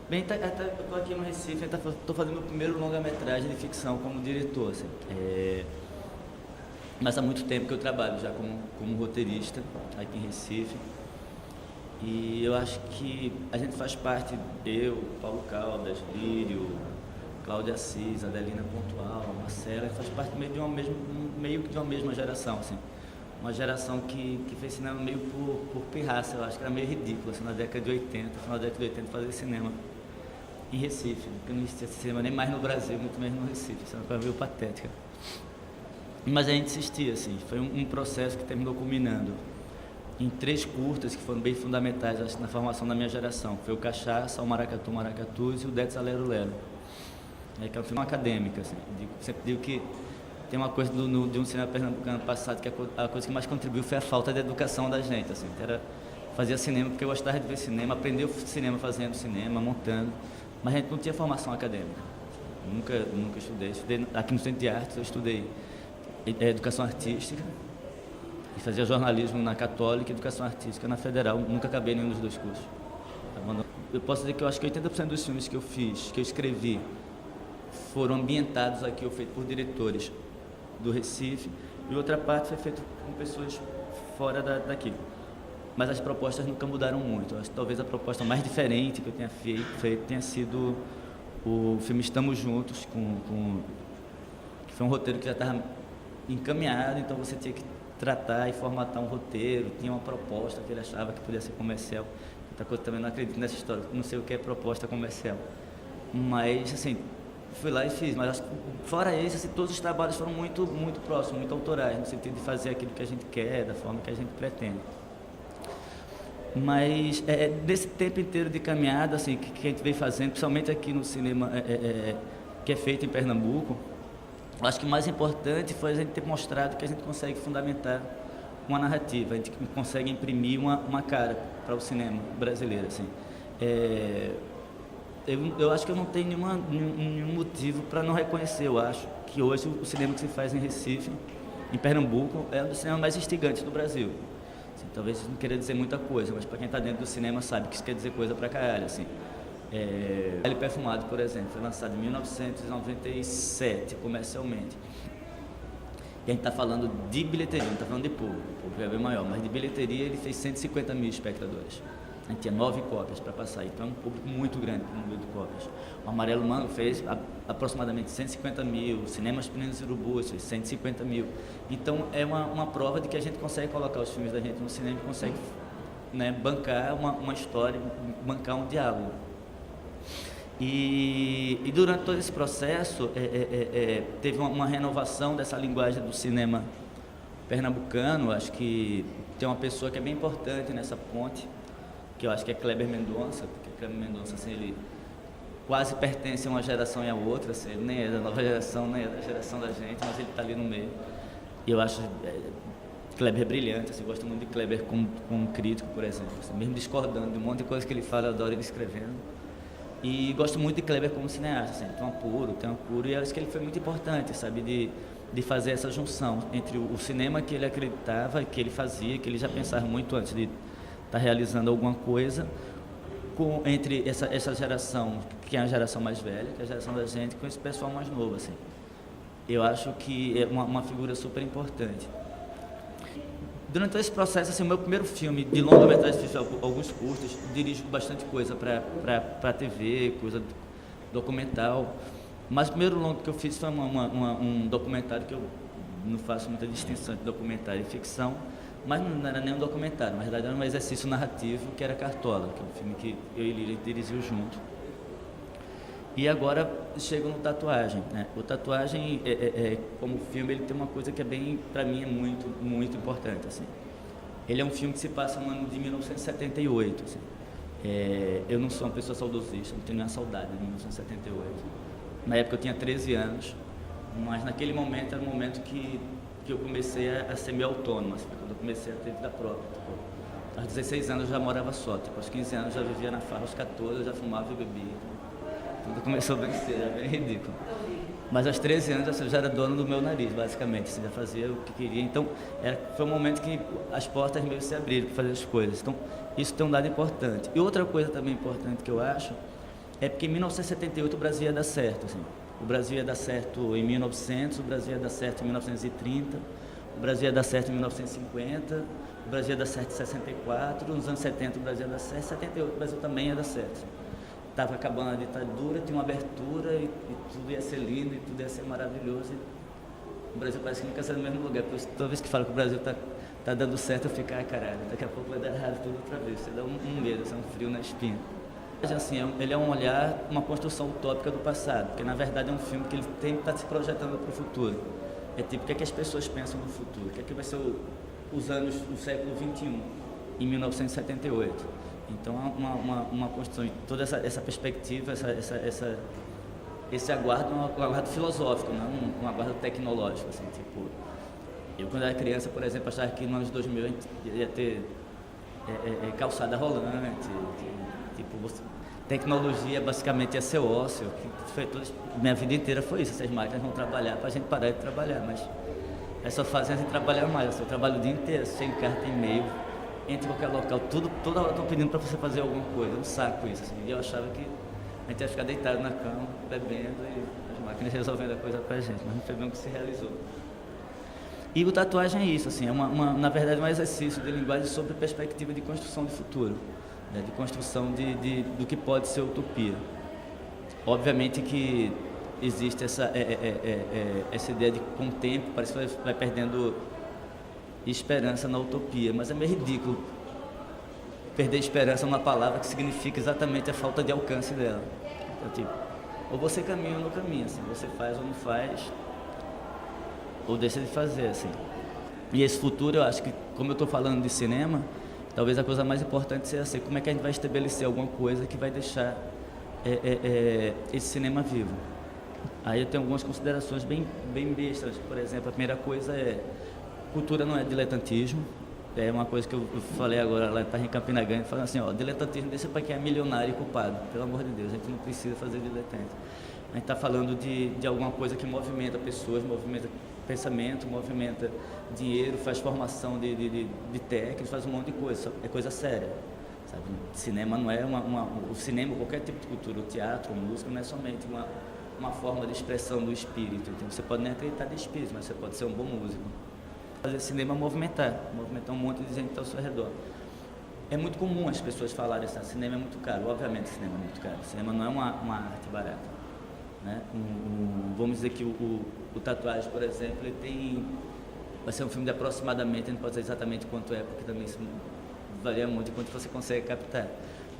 Bem, eu estou aqui no Recife, estou fazendo meu primeiro longa-metragem de ficção como diretor, assim. Mas há muito tempo que eu trabalho já como roteirista aqui em Recife. E eu acho que a gente faz parte, eu, Paulo Caldas, Lírio, Cláudia Assis, Adelina Pontual, Marcela, faz parte meio que de uma mesma geração, assim. Uma geração que fez cinema meio por pirraça, eu acho que era meio ridículo, assim, na década de 80, final da década de 80, fazer cinema em Recife, porque não existia cinema nem mais no Brasil, muito menos no Recife, isso é uma coisa meio patética. Mas a gente insistia, assim, foi um processo que terminou culminando em 3 curtas que foram bem fundamentais, acho, na formação da minha geração. Foi o Cachaça, o Maracatu, Maracatus e o Detsa Lero Lero. Que é um filme acadêmico, assim. Sempre digo que tem uma coisa de um cinema pernambucano passado que a coisa que mais contribuiu foi a falta de educação da gente, assim. Fazia cinema porque eu gostava de ver cinema, aprendeu cinema fazendo cinema, montando, mas a gente não tinha formação acadêmica. Nunca estudei aqui no Centro de Artes, eu estudei educação artística e fazia jornalismo na Católica e educação artística na Federal. Nunca acabei nenhum dos 2 cursos. Eu posso dizer que eu acho que 80% dos filmes que eu fiz, que eu escrevi, foram ambientados aqui ou feitos por diretores do Recife, e outra parte foi feita com pessoas fora daqui. Mas as propostas nunca mudaram muito. Eu acho que talvez a proposta mais diferente que eu tenha feito tenha sido o filme Estamos Juntos, que foi um roteiro que já estava encaminhado, então você tinha que tratar e formatar um roteiro, tinha uma proposta que ele achava que podia ser comercial. Outra coisa, também não acredito nessa história, não sei o que é proposta comercial. Mas, assim, fui lá e fiz, mas fora isso, assim, todos os trabalhos foram muito próximos, muito autorais, no sentido de fazer aquilo que a gente quer, da forma que a gente pretende. Mas desse tempo inteiro de caminhada, assim, que a gente veio fazendo, principalmente aqui no cinema que é feito em Pernambuco, acho que o mais importante foi a gente ter mostrado que a gente consegue fundamentar uma narrativa, a gente consegue imprimir uma cara para o cinema brasileiro, assim. Eu acho que eu não tenho nenhum motivo para não reconhecer. Eu acho que hoje o cinema que se faz em Recife, em Pernambuco, é um dos cinemas mais instigantes do Brasil. Assim, talvez isso não queira dizer muita coisa, mas para quem está dentro do cinema sabe que isso quer dizer coisa pra caralho, assim. Pele Perfumado, por exemplo, foi lançado em 1997, comercialmente. E a gente está falando de bilheteria, não está falando de público, o público é bem maior, mas de bilheteria ele fez 150 mil espectadores. A gente tinha 9 cópias para passar, então é um público muito grande para o número de cópias. O Amarelo Mango fez aproximadamente 150 mil, o Cinemas Meninos Urubus fez 150 mil. Então é uma prova de que a gente consegue colocar os filmes da gente no cinema e consegue, né, bancar uma história, bancar um diálogo. E durante todo esse processo teve uma renovação dessa linguagem do cinema pernambucano. Acho que tem uma pessoa que é bem importante nessa ponte, que eu acho que é Kleber Mendonça, porque Kleber Mendonça, assim, ele quase pertence a uma geração e a outra, assim, ele nem é da nova geração, nem é da geração da gente, mas ele está ali no meio. E eu acho Kleber brilhante, assim, gosto muito de Kleber como crítico, por exemplo, assim, mesmo discordando de um monte de coisa que ele fala, eu adoro ele escrevendo. E gosto muito de Kleber como cineasta, assim, tem um apuro, e acho que ele foi muito importante, sabe, de fazer essa junção entre o cinema que ele acreditava, que ele fazia, que ele já pensava muito antes de estar realizando alguma coisa, entre essa geração, que é a geração mais velha, que é a geração da gente, com esse pessoal mais novo, assim. Eu acho que é uma figura super importante. Durante todo esse processo, assim, o meu primeiro filme de longa-metragem, fiz alguns curtos, dirijo bastante coisa para TV, coisa documental. Mas o primeiro longo que eu fiz foi um documentário, que eu não faço muita distinção entre documentário e ficção, mas não era nem um documentário, na verdade era um exercício narrativo, que era Cartola, que é um filme que eu e Lília dirigiu junto. E agora chego no Tatuagem, né? O Tatuagem, como filme, ele tem uma coisa que é bem, para mim, é muito importante, assim. Ele é um filme que se passa no ano de 1978, assim. Eu não sou uma pessoa saudosista, não tenho nenhuma saudade de 1978. Na época eu tinha 13 anos, mas naquele momento era um momento que eu comecei a ser meio autônomo, assim, quando eu comecei a ter vida própria. Tipo, aos 16 anos eu já morava só, tipo, aos 15 anos eu já vivia na farra, aos 14 eu já fumava e bebia. Tudo começou bem cedo, era bem ridículo. Mas aos 13 anos eu já era dono do meu nariz, basicamente, assim, já fazia o que queria. Então, foi um momento que as portas meio se abriram para fazer as coisas. Então, isso tem um dado importante. E outra coisa também importante que eu acho É porque em 1978 o Brasil ia dar certo, assim. O Brasil ia dar certo em 1900, o Brasil ia dar certo em 1930, o Brasil ia dar certo em 1950, o Brasil ia dar certo em 64, nos anos 70 o Brasil ia dar certo, em 78 o Brasil também ia dar certo. Estava acabando a ditadura, tinha uma abertura e tudo ia ser lindo e tudo ia ser maravilhoso. E o Brasil parece que nunca sai do mesmo lugar, por isso toda vez que falo que o Brasil tá dando certo, eu fico, ai caralho, daqui a pouco vai dar errado tudo outra vez. Você dá um medo, um frio na espinha. Assim, ele é um olhar, uma construção utópica do passado, porque na verdade é um filme que ele tem que estar se projetando para o futuro. É tipo, o que é que as pessoas pensam no futuro? O que é que vai ser os anos do século XXI, em 1978? Então, uma construção de toda essa perspectiva, esse aguardo, um aguardo filosófico, não um aguardo tecnológico. Assim, tipo, eu, quando era criança, por exemplo, achava que nos anos 2000 a gente ia ter calçada rolante, tipo, tecnologia basicamente ia ser ócio, que foi minha vida inteira foi isso, essas máquinas vão trabalhar para a gente parar de trabalhar, mas elas só fazem a gente trabalhar mais, eu trabalho o dia inteiro, sem carta, e-mail, entre qualquer local, toda hora estão pedindo para você fazer alguma coisa, um saco isso, assim, e eu achava que a gente ia ficar deitado na cama, bebendo e as máquinas resolvendo a coisa para a gente, mas não foi bem o que se realizou. E o tatuagem é isso, assim, na verdade um exercício de linguagem sobre perspectiva de construção de futuro, né, de construção do que pode ser utopia. Obviamente que existe essa ideia de, com o tempo, parece que vai perdendo esperança na utopia, mas é meio ridículo perder esperança numa palavra que significa exatamente a falta de alcance dela. Então, tipo, ou você caminha ou não caminha, assim, você faz ou não faz, ou deixa de fazer, assim. E esse futuro, eu acho que, como eu estou falando de cinema, talvez a coisa mais importante seja assim, como é que a gente vai estabelecer alguma coisa que vai deixar esse cinema vivo. Aí eu tenho algumas considerações bem bestas. Por exemplo, a primeira coisa é, cultura não é diletantismo. É uma coisa que eu falei agora lá em Campina Grande, falando assim, ó, diletantismo deixa para quem é milionário e culpado, pelo amor de Deus, a gente não precisa fazer diletante. A gente está falando de alguma coisa que movimenta pessoas, movimenta pensamento, movimenta dinheiro, faz formação de técnicos, faz um monte de coisa, é coisa séria. Sabe? Cinema não é o cinema, qualquer tipo de cultura, o teatro, a música, não é somente uma forma de expressão do espírito. Então, você pode nem acreditar em espírito, mas você pode ser um bom músico. Fazer cinema movimentar um monte de gente que está ao seu redor. É muito comum as pessoas falarem assim, cinema é muito caro. Obviamente, cinema é muito caro. Cinema não é uma arte barata. Né? Vamos dizer que o Tatuagem, por exemplo, vai ser um filme de aproximadamente, não pode dizer exatamente quanto é, porque também isso varia muito quanto você consegue captar,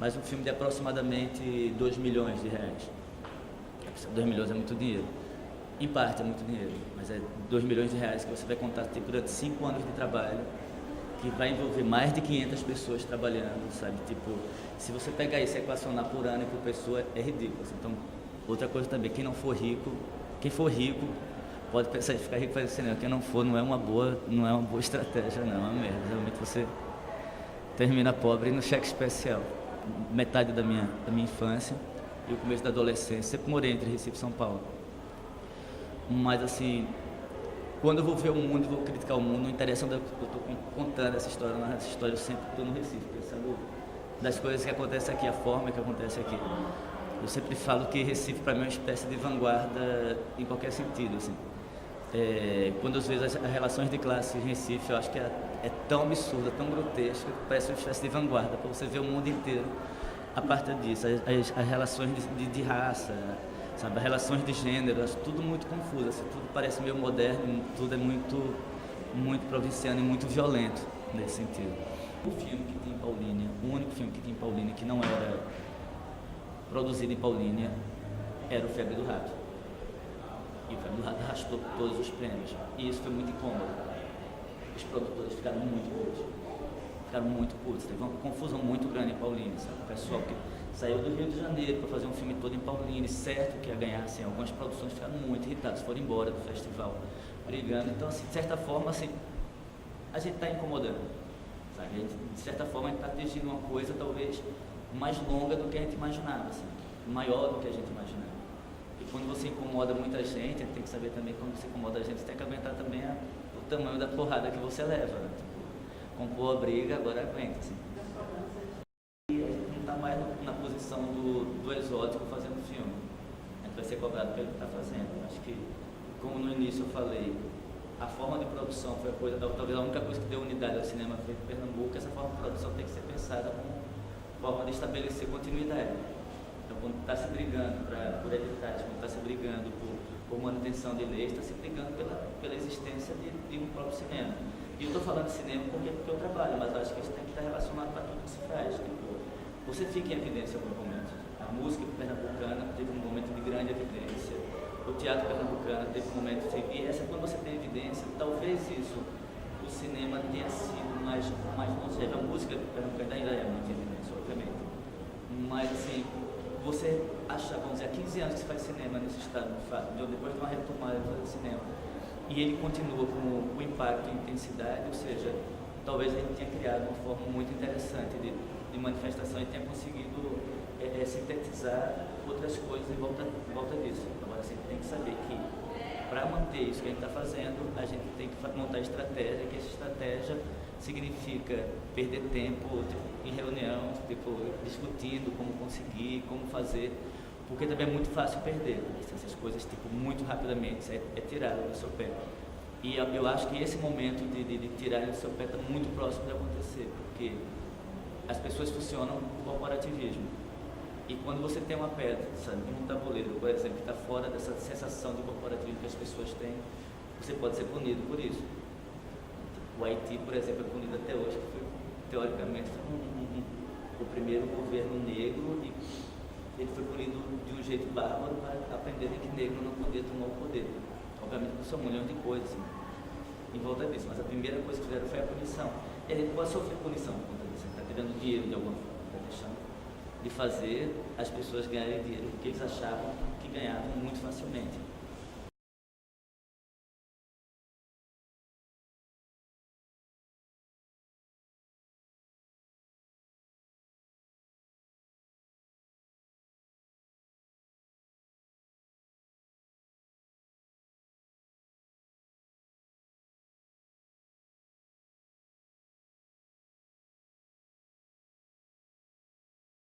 mas um filme de aproximadamente 2 milhões de reais. 2 milhões é muito dinheiro. Em parte é muito dinheiro, mas é 2 milhões de reais que você vai contar tipo, durante 5 anos de trabalho, que vai envolver mais de 500 pessoas trabalhando, sabe? Tipo, se você pegar isso e equacionar por ano e por pessoa, é ridículo. Então, outra coisa também, quem for rico pode pensar em ficar rico fazendo cinema. Quem não for, não é uma boa estratégia, não, é uma merda. Realmente você termina pobre no cheque especial. Metade da minha infância e o começo da adolescência, sempre morei entre Recife e São Paulo. Mas assim, quando eu vou ver o mundo e vou criticar o mundo, não interessa onde eu estou contando essa história, eu sempre estou no Recife, pensando das coisas que acontecem aqui, a forma que acontece aqui. Eu sempre falo que Recife para mim é uma espécie de vanguarda em qualquer sentido, assim. Quando eu vejo as relações de classe em Recife, eu acho que é tão absurda, tão grotesca, que parece uma espécie de vanguarda, para você ver o mundo inteiro a partir disso. As relações de raça, sabe, as relações de gênero, acho tudo muito confuso, assim, tudo parece meio moderno, tudo é muito, muito provinciano e muito violento nesse sentido. O filme que tinha em Paulínia, o único filme que tinha em Paulínia que não era produzido em Paulínia, era o Febre do Rato. E o Febre do Rato arrastou todos os prêmios. E isso foi muito incômodo. Os produtores ficaram muito putos. Teve uma confusão muito grande em Paulínia, sabe? O pessoal que saiu do Rio de Janeiro para fazer um filme todo em Paulínia, certo que ia ganhar, assim, algumas produções ficaram muito irritadas, foram embora do festival, brigando. Então, assim, de certa forma, assim, a gente está incomodando, sabe? De certa forma, a gente está atingindo uma coisa, talvez, mais longa do que a gente imaginava, assim, maior do que a gente imaginava. E quando você incomoda muita gente, a gente tem que saber também, quando você incomoda a gente, você tem que aguentar também o tamanho da porrada que você leva, né? Tipo, compor a briga, agora aguenta, assim. E a gente não está mais na posição posição do exótico fazendo filme. A gente vai ser cobrado pelo que está fazendo. Acho que, como no início eu falei, a forma de produção foi a coisa, talvez a única coisa que deu unidade ao cinema feito em Pernambuco. Essa forma de produção tem que ser pensada como forma de estabelecer continuidade. Então, quando está se brigando por editais, quando está se brigando por manutenção de leis, está se brigando pela existência de um próprio cinema. E eu estou falando de cinema porque eu trabalho, mas acho que isso tem que estar relacionado para tudo que se faz. Tipo, você fica em evidência em alguns momentos. A música pernambucana teve um momento de grande evidência. O teatro pernambucano teve um momento de... E essa, quando você tem evidência, talvez isso, o cinema tenha sido mais longevo. A música pernambucana ainda é muito evidência, obviamente. Mas, assim, você acha, vamos dizer, há 15 anos que se faz cinema nesse estado, de fato, depois de uma retomada de fazer cinema. E ele continua com o impacto e intensidade, ou seja, talvez a gente tenha criado uma forma muito interessante de manifestação e tenha conseguido sintetizar outras coisas em volta disso. Agora, você tem que saber que, para manter isso que a gente está fazendo, a gente tem que montar estratégia, que essa estratégia significa perder tempo em reunião, discutindo como conseguir, como fazer, porque também é muito fácil perder essas coisas muito rapidamente, é tirado do seu pé. E eu acho que esse momento de tirar do seu pé está muito próximo de acontecer, porque as pessoas funcionam com corporativismo. E quando você tem uma pedra, sabe, um tabuleiro, por exemplo, que está fora dessa sensação de corporativismo que as pessoas têm, você pode ser punido por isso. O Haiti, por exemplo, é punido até hoje, que foi, teoricamente, o primeiro governo negro, e ele foi punido de um jeito bárbaro para aprenderem que negro não podia tomar o poder. Obviamente, são um milhão de coisas em volta disso, mas a primeira coisa que fizeram foi a punição. E a gente pode sofrer punição por conta disso, está tirando dinheiro de alguma forma, está deixando de fazer as pessoas ganharem dinheiro, porque eles achavam que ganhavam muito facilmente.